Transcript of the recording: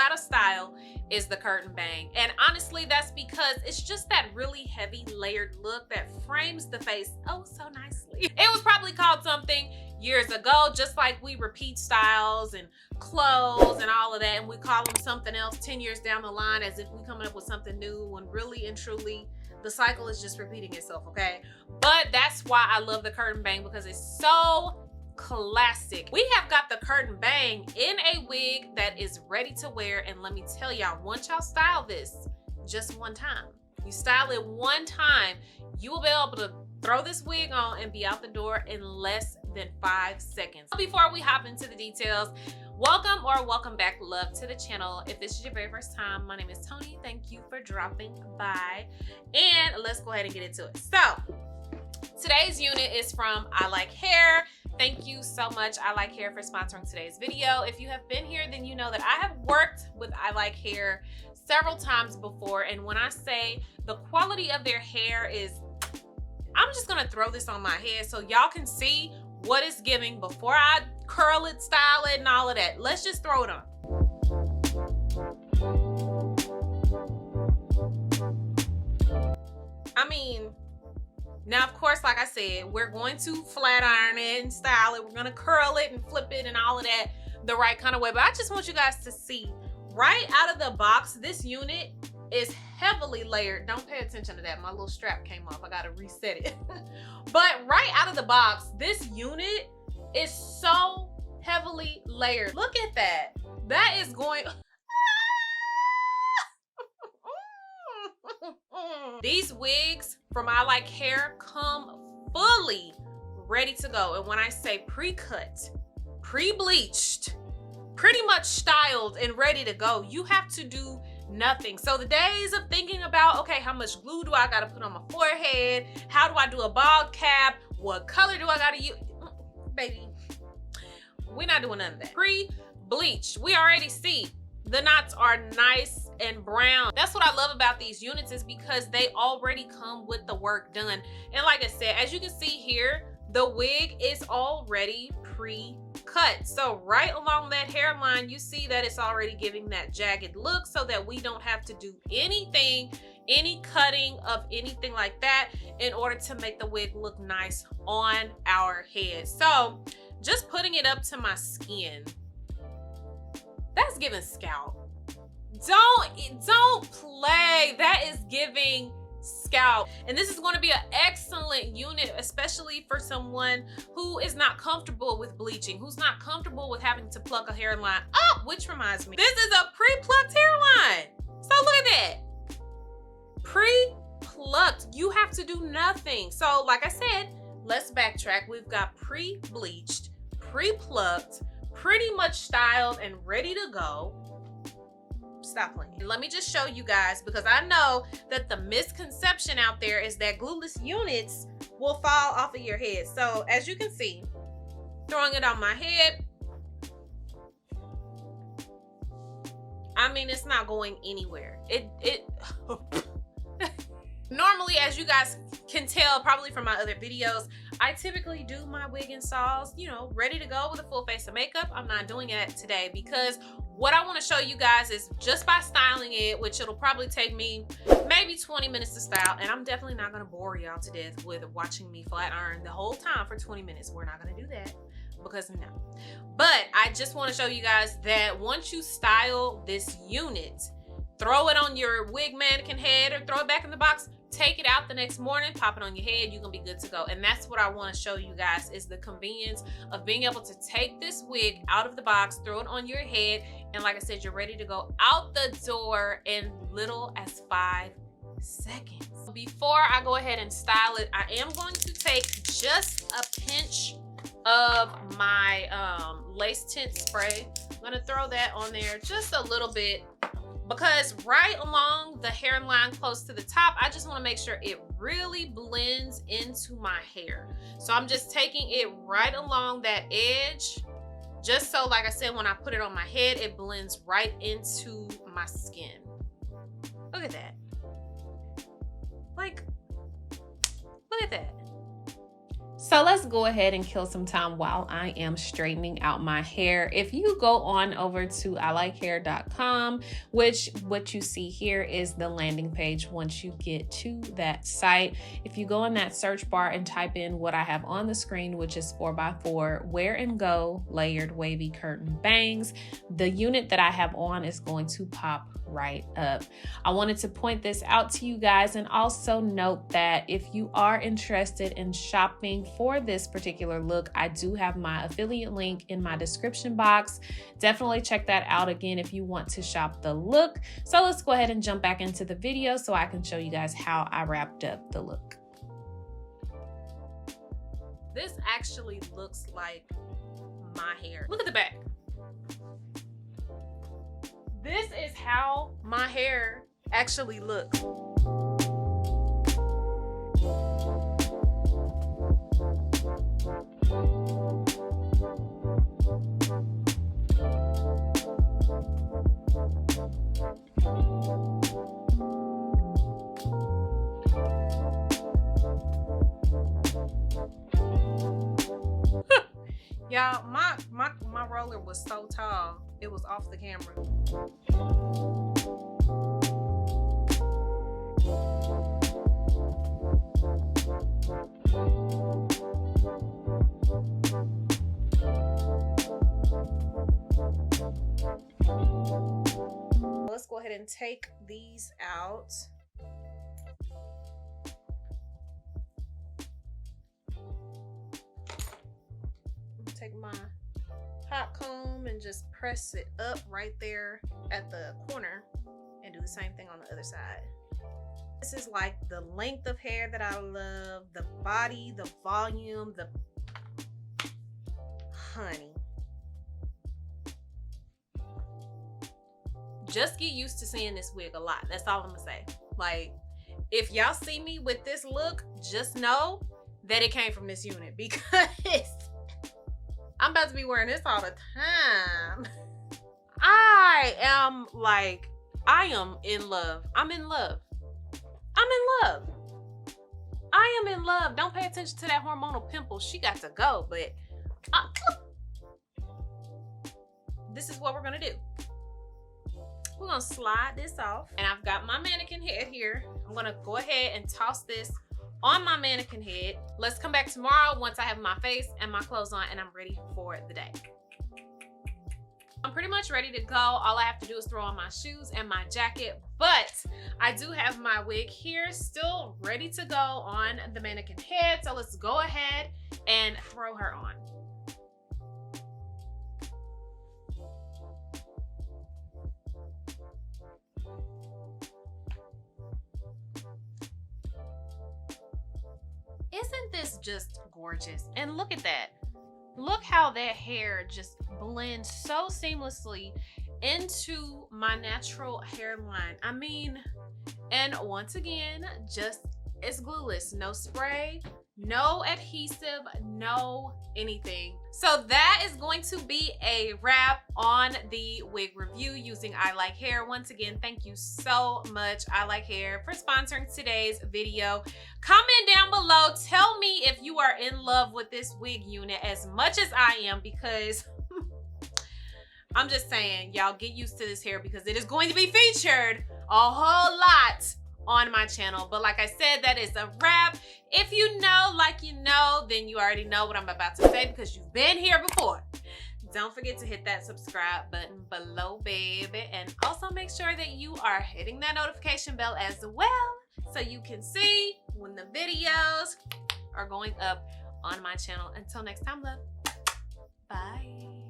out of style is the curtain bang. And honestly, that's because it's just that really heavy layered look that frames the face oh so nicely. It was probably called something years ago, just like we repeat styles and clothes and all of that, and we call them something else 10 years down the line as if we coming up with something new, when really and truly the cycle is just repeating itself, okay? But that's why I love the curtain bang, because it's so classic. We have got the curtain bang in a wig that is ready to wear, and let me tell y'all, once y'all style this just one time, you style it one time, you will be able to throw this wig on and be out the door in less than 5 seconds. Before we hop into the details, welcome or welcome back, love, to the channel. If this is your very first time, my name is Toni. Thank you for dropping by, and let's go ahead and get into it. So today's unit is from ILIKE Hair. Thank you so much, ILIKE Hair, for sponsoring today's video. If you have been here, then you know that I have worked with ILIKE Hair several times before, and when I say the quality of their hair is, I'm just gonna throw this on my head so y'all can see what it's giving before I curl it, style it, and all of that. Let's just throw it on. I mean, now of course, like I said, we're going to flat iron it and style it. We're gonna curl it and flip it and all of that the right kind of way. But I just want you guys to see, right out of the box, this unit is heavily layered. Don't pay attention to that. My little strap came off. I gotta reset it. But right out of the box, this unit is so heavily layered. Look at that. That is going... These wigs from ILIKE Hair come fully ready to go. And when I say pre-cut, pre-bleached, pretty much styled and ready to go, you have to do nothing. So the days of thinking about, okay, how much glue do I gotta put on my forehead? How do I do a bald cap? What color do I gotta use? Baby, we're not doing none of that. Pre-bleached, we already see the knots are nice and brown. That's what I love about these units, is because they already come with the work done. And like I said, as you can see here, the wig is already pre-cut. So right along that hairline, you see that it's already giving that jagged look, so that we don't have to do anything, any cutting of anything like that, in order to make the wig look nice on our head. So just putting it up to my skin, that's giving scalp. Don't play. That is giving scalp. And this is going to be an excellent unit, especially for someone who is not comfortable with bleaching, who's not comfortable with having to pluck a hairline. Oh, which reminds me, this is a pre-plucked hairline. So look at that. Pre-plucked. You have to do nothing. So like I said, let's backtrack. We've got pre-bleached, pre-plucked, pretty much styled and ready to go. Stop playing. Let me just show you guys, because I know that the misconception out there is that glueless units will fall off of your head. So as you can see, throwing it on my head, I mean, it's not going anywhere. Normally, as you guys can tell probably from my other videos, I typically do my wig installs, you know, ready to go with a full face of makeup. I'm not doing it today, because what I want to show you guys is just by styling it, which it'll probably take me maybe 20 minutes to style, and I'm definitely not going to bore y'all to death with watching me flat iron the whole time for 20 minutes. We're not going to do that, because no. But I just want to show you guys that once you style this unit, throw it on your wig mannequin head or throw it back in the box, take it out the next morning, pop it on your head, you're gonna be good to go. And that's what I want to show you guys, is the convenience of being able to take this wig out of the box, throw it on your head, and like I said, you're ready to go out the door in little as 5 seconds. Before I go ahead and style it, I am going to take just a pinch of my lace tint spray. I'm gonna throw that on there just a little bit, because right along the hairline close to the top, I just want to make sure it really blends into my hair. So I'm just taking it right along that edge, just so, like I said, when I put it on my head, it blends right into my skin. Look at that. Like, look at that. So let's go ahead and kill some time while I am straightening out my hair. If you go on over to ILIKEHAIR.com, which what you see here is the landing page once you get to that site. If you go in that search bar and type in what I have on the screen, which is 4x4 Wear and Go layered wavy curtain bangs, the unit that I have on is going to pop right up. I wanted to point this out to you guys and also note that if you are interested in shopping for this particular look, I do have my affiliate link in my description box. Definitely check that out again if you want to shop the look. So let's go ahead and jump back into the video so I can show you guys how I wrapped up the look. This actually looks like my hair. Look at the back. This is how my hair actually looks. Y'all, my roller was so tall, it was off the camera. Let's go ahead and take these out. Take my hot comb and just press it up right there at the corner and do the same thing on the other side. This is like the length of hair that I love, the body, the volume, the honey. Just get used to seeing this wig a lot. That's all I'm gonna say. Like, if y'all see me with this look, just know that it came from this unit because I'm about to be wearing this all the time. I am in love. I'm in love. I'm in love. I am in love. Don't pay attention to that hormonal pimple. She got to go, but this is what we're gonna do. We're gonna slide this off, and I've got my mannequin head here. I'm gonna go ahead and toss this on my mannequin head. Let's come back tomorrow once I have my face and my clothes on and I'm ready for the day. I'm pretty much ready to go. All I have to do is throw on my shoes and my jacket, but I do have my wig here still ready to go on the mannequin head. So let's go ahead and throw her on. Isn't this just gorgeous? And look at that. Look how that hair just blends so seamlessly into my natural hairline. I mean, and once again, it's glueless, no spray, no adhesive, no anything. So that is going to be a wrap on the wig review using ILIKE Hair. Once again, thank you so much, ILIKE Hair, for sponsoring today's video. Comment down below, tell me if you are in love with this wig unit as much as I am, because I'm just saying, y'all get used to this hair because it is going to be featured a whole lot on my channel. But like I said, that is a wrap. If you know like you know, then you already know what I'm about to say because you've been here before. Don't forget to hit that subscribe button below, baby, and also make sure that you are hitting that notification bell as well so you can see when the videos are going up on my channel. Until next time, love, bye.